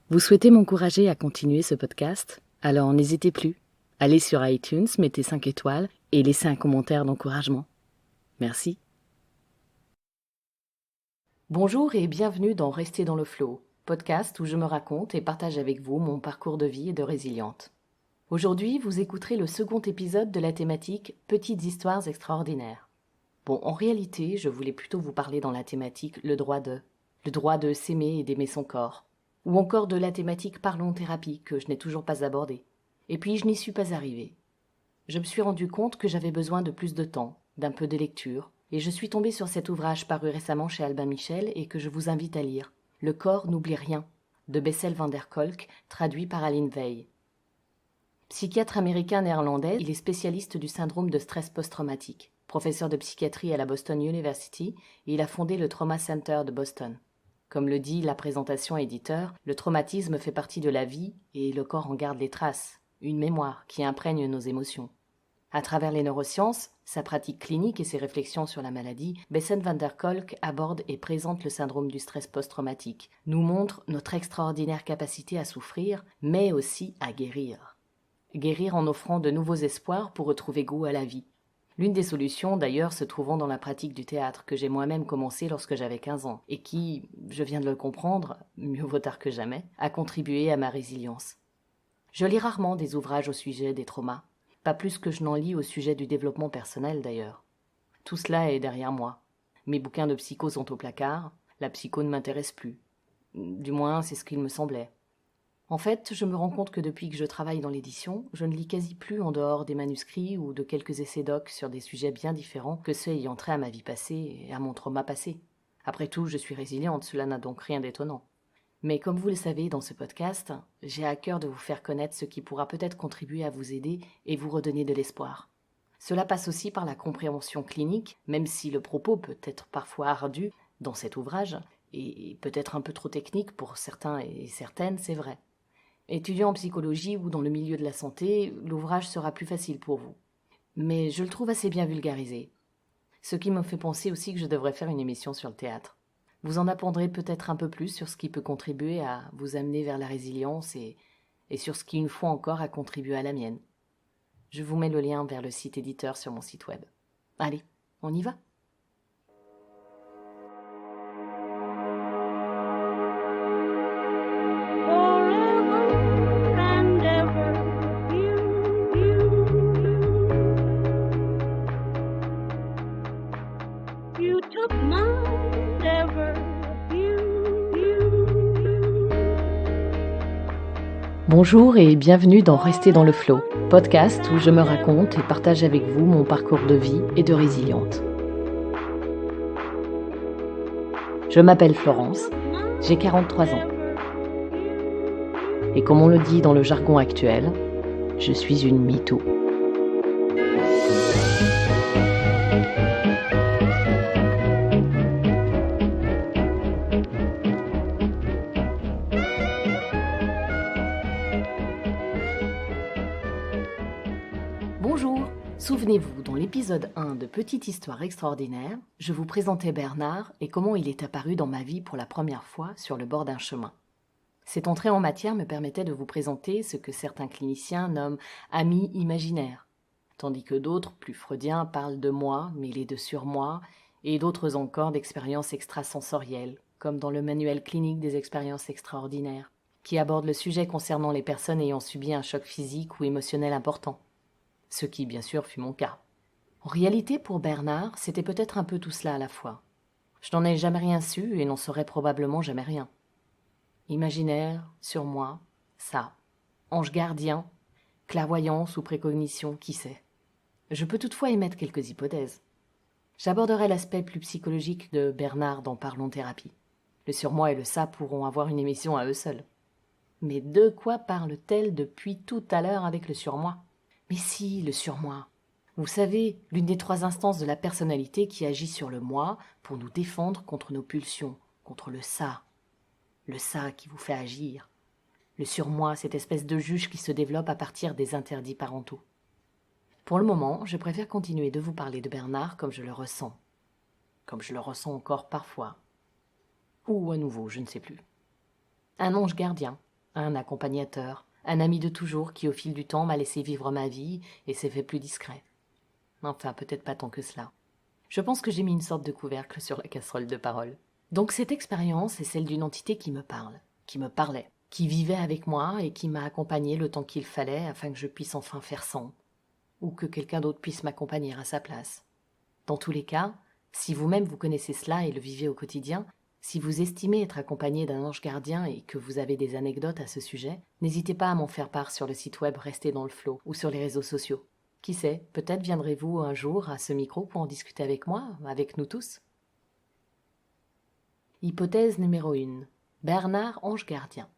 Vous souhaitez m'encourager à continuer ce podcast? Alors n'hésitez plus. Allez sur iTunes, mettez 5 étoiles et laissez un commentaire d'encouragement. Merci. Bonjour et bienvenue dans Rester dans le Flow, podcast où je me raconte et partage avec vous mon parcours de vie et de résiliente. Aujourd'hui, vous écouterez le second épisode de la thématique « Petites histoires extraordinaires ». Bon, en réalité, je voulais plutôt vous parler dans la thématique « Le droit de s'aimer et d'aimer son corps ». Ou encore de la thématique Parlons thérapie que je n'ai toujours pas abordée. Et puis je n'y suis pas arrivée. Je me suis rendu compte que j'avais besoin de plus de temps, d'un peu de lecture, et je suis tombée sur cet ouvrage paru récemment chez Albin Michel et que je vous invite à lire, Le corps n'oublie rien, de Bessel van der Kolk, traduit par Aline Veil. Psychiatre américain-néerlandais, il est spécialiste du syndrome de stress post-traumatique, professeur de psychiatrie à la Boston University, et il a fondé le Trauma Center de Boston. Comme le dit la présentation éditeur, le traumatisme fait partie de la vie et le corps en garde les traces, une mémoire qui imprègne nos émotions. À travers les neurosciences, sa pratique clinique et ses réflexions sur la maladie, Bessel van der Kolk aborde et présente le syndrome du stress post-traumatique, nous montre notre extraordinaire capacité à souffrir, mais aussi à guérir. Guérir en offrant de nouveaux espoirs pour retrouver goût à la vie. L'une des solutions, d'ailleurs, se trouvant dans la pratique du théâtre que j'ai moi-même commencé lorsque j'avais 15 ans et qui, je viens de le comprendre, mieux vaut tard que jamais, a contribué à ma résilience. Je lis rarement des ouvrages au sujet des traumas, pas plus que je n'en lis au sujet du développement personnel d'ailleurs. Tout cela est derrière moi. Mes bouquins de psycho sont au placard, la psycho ne m'intéresse plus. Du moins, c'est ce qu'il me semblait. En fait, je me rends compte que depuis que je travaille dans l'édition, je ne lis quasi plus en dehors des manuscrits ou de quelques essais doc sur des sujets bien différents que ceux ayant trait à ma vie passée et à mon trauma passé. Après tout, je suis résiliente, cela n'a donc rien d'étonnant. Mais comme vous le savez dans ce podcast, j'ai à cœur de vous faire connaître ce qui pourra peut-être contribuer à vous aider et vous redonner de l'espoir. Cela passe aussi par la compréhension clinique, même si le propos peut être parfois ardu dans cet ouvrage, et peut-être un peu trop technique pour certains et certaines, c'est vrai. Étudiant en psychologie ou dans le milieu de la santé, l'ouvrage sera plus facile pour vous. Mais je le trouve assez bien vulgarisé. Ce qui me fait penser aussi que je devrais faire une émission sur le théâtre. Vous en apprendrez peut-être un peu plus sur ce qui peut contribuer à vous amener vers la résilience et sur ce qui, une fois encore, a contribué à la mienne. Je vous mets le lien vers le site éditeur sur mon site web. Allez, on y va ? Bonjour et bienvenue dans Rester dans le Flow, podcast où je me raconte et partage avec vous mon parcours de vie et de résiliente. Je m'appelle Florence, j'ai 43 ans. Et comme on le dit dans le jargon actuel, je suis une mytho. Bonjour! Souvenez-vous, dans l'épisode 1 de Petite histoire extraordinaire, je vous présentais Bernard et comment il est apparu dans ma vie pour la première fois sur le bord d'un chemin. Cette entrée en matière me permettait de vous présenter ce que certains cliniciens nomment « amis imaginaires », tandis que d'autres, plus freudiens, parlent de moi, mêlés de surmoi, et d'autres encore d'expériences extrasensorielles, comme dans le manuel clinique des expériences extraordinaires, qui aborde le sujet concernant les personnes ayant subi un choc physique ou émotionnel important. Ce qui, bien sûr, fut mon cas. En réalité, pour Bernard, c'était peut-être un peu tout cela à la fois. Je n'en ai jamais rien su et n'en saurais probablement jamais rien. Imaginaire, surmoi, ça. Ange gardien, clairvoyance ou précognition, qui sait. Je peux toutefois émettre quelques hypothèses. J'aborderai l'aspect plus psychologique de Bernard dans Parlons thérapie. Le surmoi et le ça pourront avoir une émission à eux seuls. Mais de quoi parle-t-elle depuis tout à l'heure avec le surmoi ? Mais si, le surmoi. Vous savez, l'une des 3 instances de la personnalité qui agit sur le moi pour nous défendre contre nos pulsions, contre le ça. Le ça qui vous fait agir. Le surmoi, cette espèce de juge qui se développe à partir des interdits parentaux. Pour le moment, je préfère continuer de vous parler de Bernard comme je le ressens. Comme je le ressens encore parfois. Ou à nouveau, je ne sais plus. Un ange gardien, un accompagnateur, un ami de toujours qui au fil du temps m'a laissé vivre ma vie et s'est fait plus discret. Enfin, peut-être pas tant que cela. Je pense que j'ai mis une sorte de couvercle sur la casserole de parole. Donc cette expérience est celle d'une entité qui me parle, qui me parlait, qui vivait avec moi et qui m'a accompagné le temps qu'il fallait afin que je puisse enfin faire sans, ou que quelqu'un d'autre puisse m'accompagner à sa place. Dans tous les cas, si vous-même vous connaissez cela et le vivez au quotidien, si vous estimez être accompagné d'un ange gardien et que vous avez des anecdotes à ce sujet, n'hésitez pas à m'en faire part sur le site web Restez dans le Flow ou sur les réseaux sociaux. Qui sait, peut-être viendrez-vous un jour à ce micro pour en discuter avec moi, avec nous tous. Hypothèse numéro 1. Bernard, ange gardien.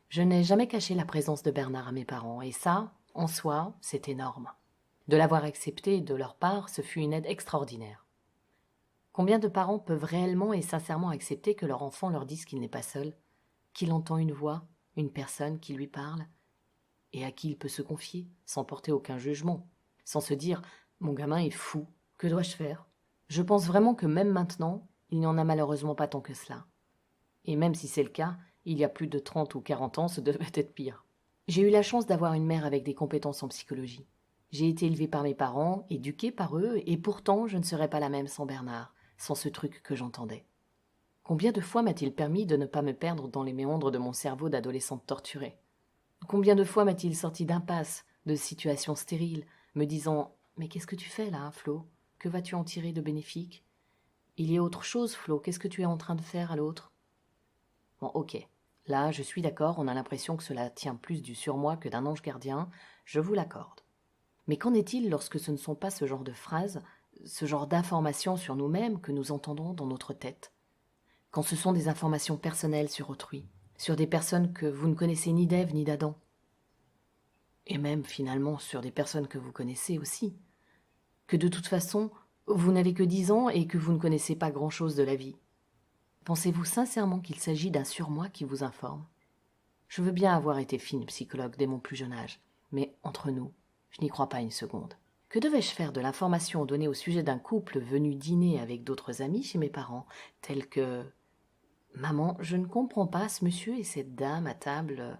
Je n'ai jamais caché la présence de Bernard à mes parents, et ça, en soi, c'est énorme. De l'avoir accepté de leur part, ce fut une aide extraordinaire. Combien de parents peuvent réellement et sincèrement accepter que leur enfant leur dise qu'il n'est pas seul, qu'il entend une voix, une personne qui lui parle, et à qui il peut se confier, sans porter aucun jugement, sans se dire « mon gamin est fou, que dois-je faire ?» Je pense vraiment que même maintenant, il n'y en a malheureusement pas tant que cela. Et même si c'est le cas, il y a plus de 30 ou 40 ans, ce devait être pire. J'ai eu la chance d'avoir une mère avec des compétences en psychologie. J'ai été élevée par mes parents, éduquée par eux, et pourtant je ne serais pas la même sans Bernard, sans ce truc que j'entendais. Combien de fois m'a-t-il permis de ne pas me perdre dans les méandres de mon cerveau d'adolescente torturée ? Combien de fois m'a-t-il sorti d'impasses, de situations stériles, me disant « Mais qu'est-ce que tu fais là, Flo ? Que vas-tu en tirer de bénéfique ? Il y a autre chose, Flo, qu'est-ce que tu es en train de faire à l'autre ?» Bon, ok, là, je suis d'accord, on a l'impression que cela tient plus du surmoi que d'un ange gardien, je vous l'accorde. Mais qu'en est-il lorsque ce ne sont pas ce genre de phrases, ce genre d'informations sur nous-mêmes que nous entendons dans notre tête ? Quand ce sont des informations personnelles sur autrui, sur des personnes que vous ne connaissez ni d'Ève ni d'Adam, et même finalement sur des personnes que vous connaissez aussi, que de toute façon, vous n'avez que 10 ans et que vous ne connaissez pas grand-chose de la vie. Pensez-vous sincèrement qu'il s'agit d'un surmoi qui vous informe ? Je veux bien avoir été fine psychologue dès mon plus jeune âge, mais entre nous, je n'y crois pas une seconde. Que devais-je faire de l'information donnée au sujet d'un couple venu dîner avec d'autres amis chez mes parents, tels que « Maman, je ne comprends pas ce monsieur et cette dame à table.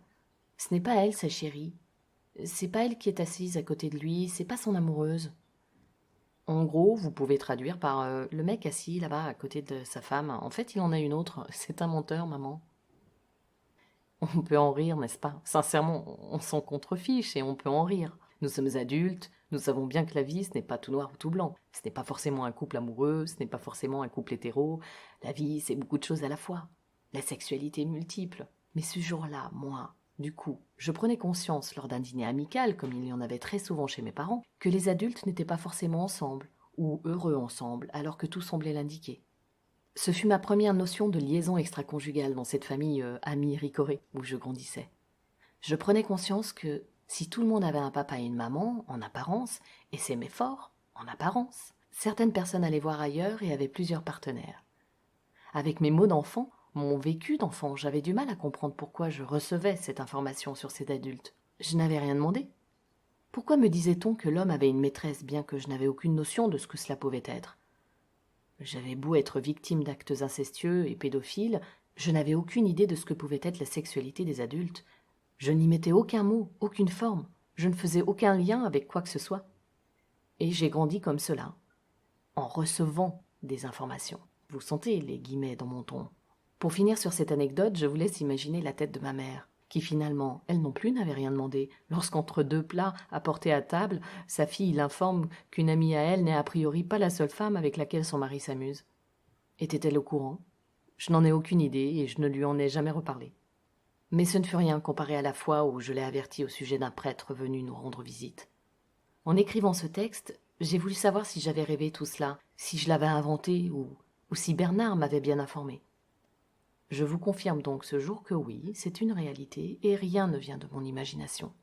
Ce n'est pas elle, sa chérie. C'est pas elle qui est assise à côté de lui, c'est pas son amoureuse. » En gros, vous pouvez traduire par le mec assis là-bas à côté de sa femme. En fait, il en a une autre. C'est un menteur, maman. On peut en rire, n'est-ce pas? Sincèrement, on s'en contrefiche et on peut en rire. Nous sommes adultes, nous savons bien que la vie, ce n'est pas tout noir ou tout blanc. Ce n'est pas forcément un couple amoureux, ce n'est pas forcément un couple hétéro. La vie, c'est beaucoup de choses à la fois. La sexualité est multiple. Mais ce jour-là, moi, du coup, je prenais conscience lors d'un dîner amical, comme il y en avait très souvent chez mes parents, que les adultes n'étaient pas forcément ensemble, ou heureux ensemble, alors que tout semblait l'indiquer. Ce fut ma première notion de liaison extra-conjugale dans cette famille amie ricorée où je grandissais. Je prenais conscience que si tout le monde avait un papa et une maman, en apparence, et s'aimait fort, en apparence, certaines personnes allaient voir ailleurs et avaient plusieurs partenaires. Avec mes mots d'enfant, mon vécu d'enfant, j'avais du mal à comprendre pourquoi je recevais cette information sur cet adulte. Je n'avais rien demandé. Pourquoi me disait-on que l'homme avait une maîtresse bien que je n'avais aucune notion de ce que cela pouvait être ? J'avais beau être victime d'actes incestueux et pédophiles, je n'avais aucune idée de ce que pouvait être la sexualité des adultes. Je n'y mettais aucun mot, aucune forme. Je ne faisais aucun lien avec quoi que ce soit. Et j'ai grandi comme cela, en recevant des informations. Vous sentez les guillemets dans mon ton. Pour finir sur cette anecdote, je vous laisse imaginer la tête de ma mère, qui finalement, elle non plus n'avait rien demandé, lorsqu'entre deux plats apportés à table, sa fille l'informe qu'une amie à elle n'est a priori pas la seule femme avec laquelle son mari s'amuse. Était-elle au courant ? Je n'en ai aucune idée et je ne lui en ai jamais reparlé. Mais ce ne fut rien comparé à la fois où je l'ai avertie au sujet d'un prêtre venu nous rendre visite. En écrivant ce texte, j'ai voulu savoir si j'avais rêvé tout cela, si je l'avais inventé ou si Bernard m'avait bien informé. Je vous confirme donc ce jour que oui, c'est une réalité et rien ne vient de mon imagination.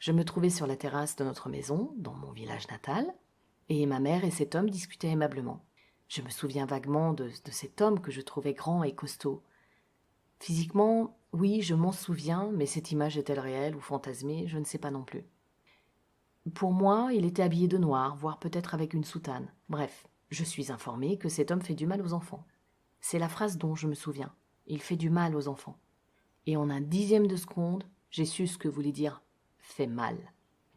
Je me trouvais sur la terrasse de notre maison, dans mon village natal, et ma mère et cet homme discutaient aimablement. Je me souviens vaguement de cet homme que je trouvais grand et costaud. Physiquement, oui, je m'en souviens, mais cette image est-elle réelle ou fantasmée, je ne sais pas non plus. Pour moi, il était habillé de noir, voire peut-être avec une soutane. Bref, je suis informée que cet homme fait du mal aux enfants. C'est la phrase dont je me souviens. Il fait du mal aux enfants. Et en un dixième de seconde, j'ai su ce que voulait dire « fait mal ».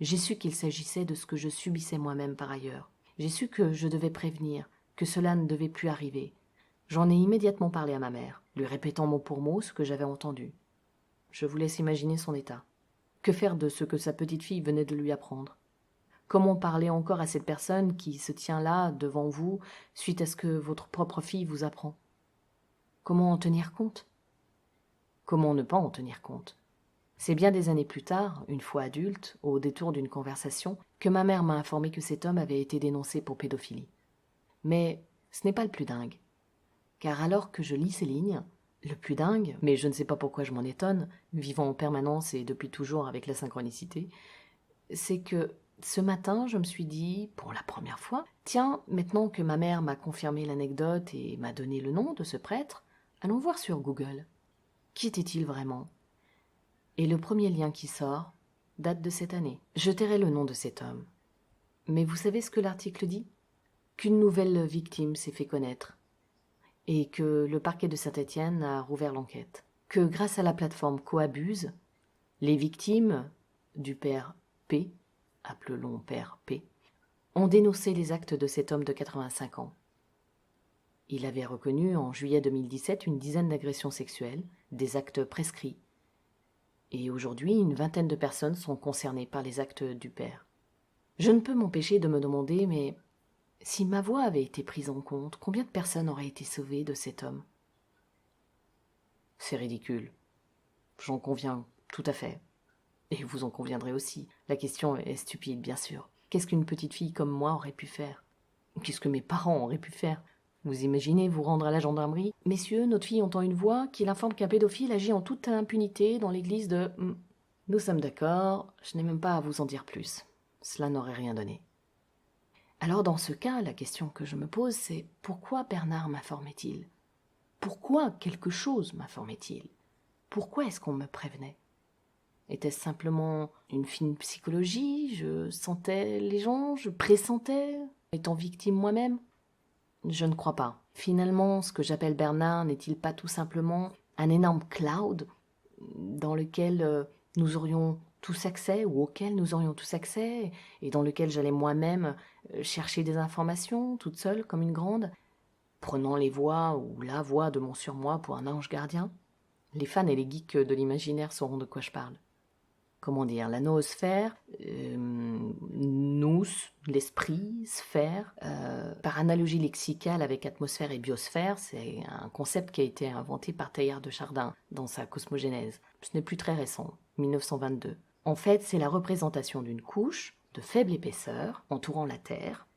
J'ai su qu'il s'agissait de ce que je subissais moi-même par ailleurs. J'ai su que je devais prévenir, que cela ne devait plus arriver. J'en ai immédiatement parlé à ma mère, lui répétant mot pour mot ce que j'avais entendu. Je vous laisse imaginer son état. Que faire de ce que sa petite fille venait de lui apprendre? Comment parler encore à cette personne qui se tient là, devant vous, suite à ce que votre propre fille vous apprend? Comment en tenir compte? Comment ne pas en tenir compte? C'est bien des années plus tard, une fois adulte, au détour d'une conversation, que ma mère m'a informé que cet homme avait été dénoncé pour pédophilie. Mais ce n'est pas le plus dingue. Car alors que je lis ces lignes, le plus dingue, mais je ne sais pas pourquoi je m'en étonne, vivant en permanence et depuis toujours avec la synchronicité, c'est que ce matin, je me suis dit, pour la première fois, tiens, maintenant que ma mère m'a confirmé l'anecdote et m'a donné le nom de ce prêtre, allons voir sur Google. Qui était-il vraiment? Et le premier lien qui sort date de cette année. Je tairai le nom de cet homme. Mais vous savez ce que l'article dit? Qu'une nouvelle victime s'est fait connaître et que le parquet de Saint-Étienne a rouvert l'enquête. Que grâce à la plateforme Coabuse, les victimes du père P, appelons père P, ont dénoncé les actes de cet homme de 85 ans. Il avait reconnu en juillet 2017 une dizaine d'agressions sexuelles, des actes prescrits. Et aujourd'hui, une vingtaine de personnes sont concernées par les actes du père. Je ne peux m'empêcher de me demander, mais si ma voix avait été prise en compte, combien de personnes auraient été sauvées de cet homme? C'est ridicule. J'en conviens tout à fait. Et vous en conviendrez aussi. La question est stupide, bien sûr. Qu'est-ce qu'une petite fille comme moi aurait pu faire? Qu'est-ce que mes parents auraient pu faire? Vous imaginez vous rendre à la gendarmerie? Messieurs, notre fille entend une voix qui l'informe qu'un pédophile agit en toute impunité dans l'église de... Nous sommes d'accord, je n'ai même pas à vous en dire plus. Cela n'aurait rien donné. Alors dans ce cas, la question que je me pose, c'est pourquoi Bernard m'informait-il? Pourquoi quelque chose m'informait-il? Pourquoi est-ce qu'on me prévenait? Était-ce simplement une fine psychologie? Je sentais les gens, je pressentais, étant victime moi-même? Je ne crois pas. Finalement, ce que j'appelle Bernard n'est-il pas tout simplement un énorme cloud dans lequel nous aurions tous accès, ou auquel nous aurions tous accès, et dans lequel j'allais moi-même chercher des informations, toute seule, comme une grande, prenant les voix ou la voix de mon surmoi pour un ange gardien? Les fans et les geeks de l'imaginaire sauront de quoi je parle. Comment dire, la noosphère, nous, l'esprit, sphère, par analogie lexicale avec atmosphère et biosphère, c'est un concept qui a été inventé par Teilhard de Chardin dans sa Cosmogénèse. Ce n'est plus très récent, 1922. En fait, c'est la représentation d'une couche de faible épaisseur entourant la Terre.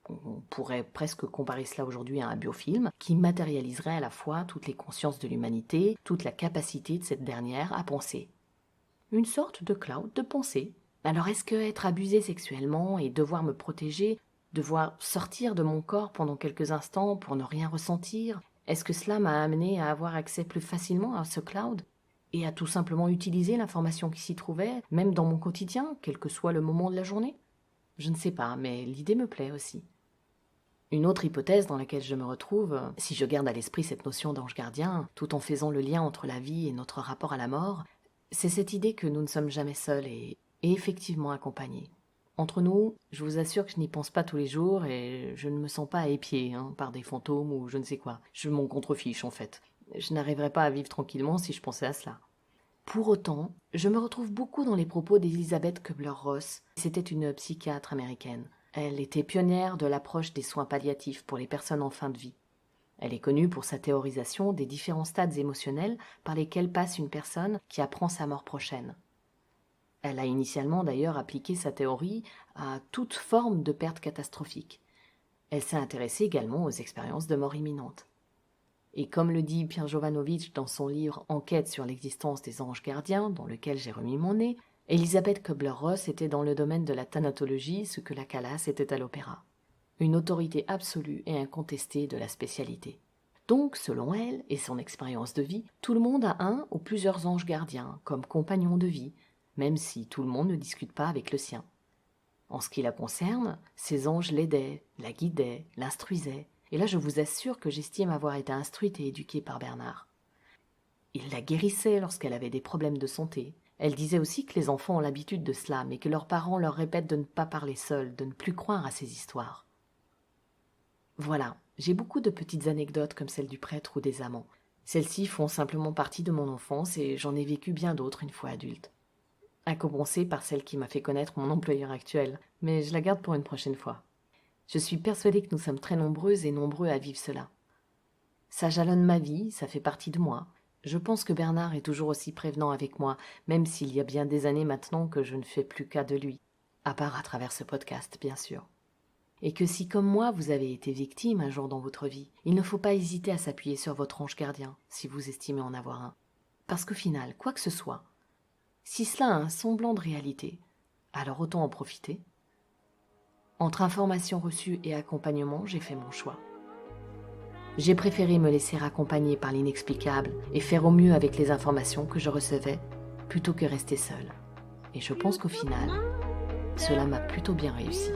On pourrait presque comparer cela aujourd'hui à un biofilm qui matérialiserait à la fois toutes les consciences de l'humanité, toute la capacité de cette dernière à penser. Une sorte de cloud de pensée. Alors est-ce que être abusé sexuellement et devoir me protéger, devoir sortir de mon corps pendant quelques instants pour ne rien ressentir, est-ce que cela m'a amené à avoir accès plus facilement à ce cloud et à tout simplement utiliser l'information qui s'y trouvait, même dans mon quotidien, quel que soit le moment de la journée? Je ne sais pas, mais l'idée me plaît aussi. Une autre hypothèse dans laquelle je me retrouve, si je garde à l'esprit cette notion d'ange gardien, tout en faisant le lien entre la vie et notre rapport à la mort, c'est cette idée que nous ne sommes jamais seuls et effectivement accompagnés. Entre nous, je vous assure que je n'y pense pas tous les jours et je ne me sens pas épiée par des fantômes ou je ne sais quoi. Je m'en contrefiche en fait. Je n'arriverais pas à vivre tranquillement si je pensais à cela. Pour autant, je me retrouve beaucoup dans les propos d'Elizabeth Kubler-Ross. C'était une psychiatre américaine. Elle était pionnière de l'approche des soins palliatifs pour les personnes en fin de vie. Elle est connue pour sa théorisation des différents stades émotionnels par lesquels passe une personne qui apprend sa mort prochaine. Elle a initialement d'ailleurs appliqué sa théorie à toute forme de perte catastrophique. Elle s'est intéressée également aux expériences de mort imminente. Et comme le dit Pierre Jovanovic dans son livre « Enquête sur l'existence des anges gardiens », dans lequel j'ai remis mon nez, Elizabeth Kubler-Ross était dans le domaine de la thanatologie ce que la Calas était à l'opéra. Une autorité absolue et incontestée de la spécialité. Donc, selon elle et son expérience de vie, tout le monde a un ou plusieurs anges gardiens comme compagnons de vie, même si tout le monde ne discute pas avec le sien. En ce qui la concerne, ces anges l'aidaient, la guidaient, l'instruisaient, et là je vous assure que j'estime avoir été instruite et éduquée par Bernard. Il la guérissait lorsqu'elle avait des problèmes de santé. Elle disait aussi que les enfants ont l'habitude de cela, mais que leurs parents leur répètent de ne pas parler seuls, de ne plus croire à ces histoires. Voilà, j'ai beaucoup de petites anecdotes comme celle du prêtre ou des amants. Celles-ci font simplement partie de mon enfance et j'en ai vécu bien d'autres une fois adulte. À commencer par celle qui m'a fait connaître mon employeur actuel, mais je la garde pour une prochaine fois. Je suis persuadée que nous sommes très nombreuses et nombreux à vivre cela. Ça jalonne ma vie, ça fait partie de moi. Je pense que Bernard est toujours aussi prévenant avec moi, même s'il y a bien des années maintenant que je ne fais plus cas de lui, à part à travers ce podcast, bien sûr. Et que si, comme moi, vous avez été victime un jour dans votre vie, il ne faut pas hésiter à s'appuyer sur votre ange gardien, si vous estimez en avoir un. Parce qu'au final, quoi que ce soit, si cela a un semblant de réalité, alors autant en profiter. Entre informations reçues et accompagnement, j'ai fait mon choix. J'ai préféré me laisser accompagner par l'inexplicable et faire au mieux avec les informations que je recevais, plutôt que rester seule. Et je pense qu'au final, cela m'a plutôt bien réussi.